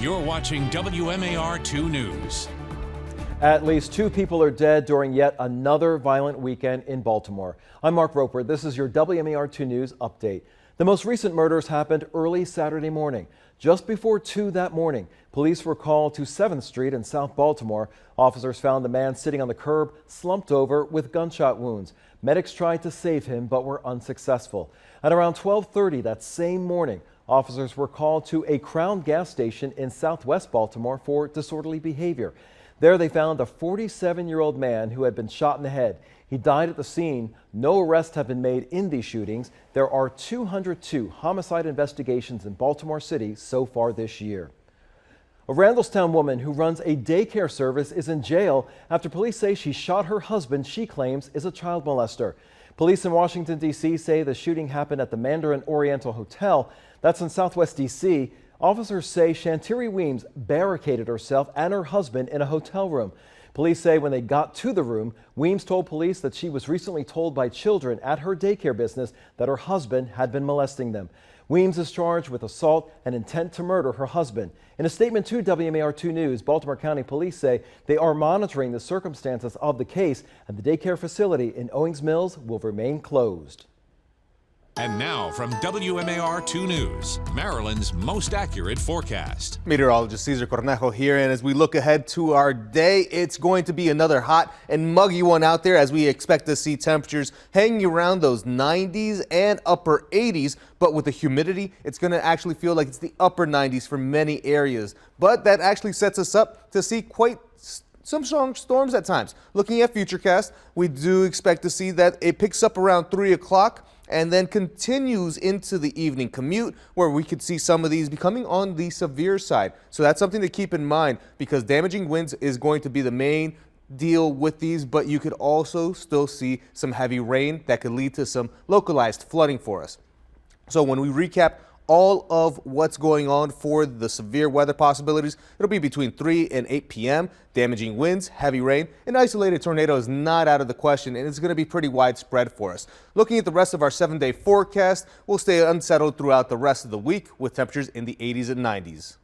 You're watching WMAR 2 News. At least 2 people are dead during yet another violent weekend in Baltimore. I'm Mark Roper. This is your WMAR 2 News update. The most recent murders happened early Saturday morning. Just before 2 that morning, police were called to 7th Street in South Baltimore. Officers found the man sitting on the curb, slumped over with gunshot wounds. Medics tried to save him but were unsuccessful. At around 12:30 that same morning, officers were called to a Crown gas station in southwest Baltimore for disorderly behavior. There they found a 47-year-old man who had been shot in the head. He died at the scene. No arrests have been made in these shootings. There are 202 homicide investigations in Baltimore City so far this year. A Randallstown woman who runs a daycare service is in jail after police say she shot her husband she claims is a child molester. Police in Washington, D.C. say the shooting happened at the Mandarin Oriental Hotel. That's in southwest D.C. Officers say Shantiri Weems barricaded herself and her husband in a hotel room. Police say when they got to the room, Weems told police that she was recently told by children at her daycare business that her husband had been molesting them. Weems is charged with assault and intent to murder her husband. In a statement to WMAR 2 News, Baltimore County Police say they are monitoring the circumstances of the case and the daycare facility in Owings Mills will remain closed. And now from WMAR 2 News, Maryland's most accurate forecast. Meteorologist Cesar Cornejo here, and as we look ahead to our day, it's going to be another hot and muggy one out there as we expect to see temperatures hanging around those 90s and upper 80s. But with the humidity, it's going to actually feel like it's the upper 90s for many areas. But that actually sets us up to see quite some strong storms at times. Looking at Futurecast, we do expect to see that it picks up around 3 o'clock and then continues into the evening commute, where we could see some of these becoming on the severe side. So that's something to keep in mind, because damaging winds is going to be the main deal with these, but you could also still see some heavy rain that could lead to some localized flooding for us. So when we recap all of what's going on for the severe weather possibilities, it'll be between 3 and 8 p.m. Damaging winds, heavy rain, an isolated tornado is not out of the question, and it's going to be pretty widespread for us. Looking at the rest of our 7-day forecast, we'll stay unsettled throughout the rest of the week with temperatures in the 80s and 90s.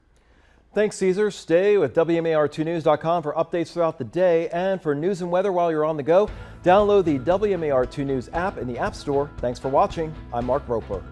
Thanks, Caesar. Stay with WMAR2News.com for updates throughout the day, and for news and weather while you're on the go, download the WMAR2 News app in the App Store. Thanks for watching. I'm Mark Roper.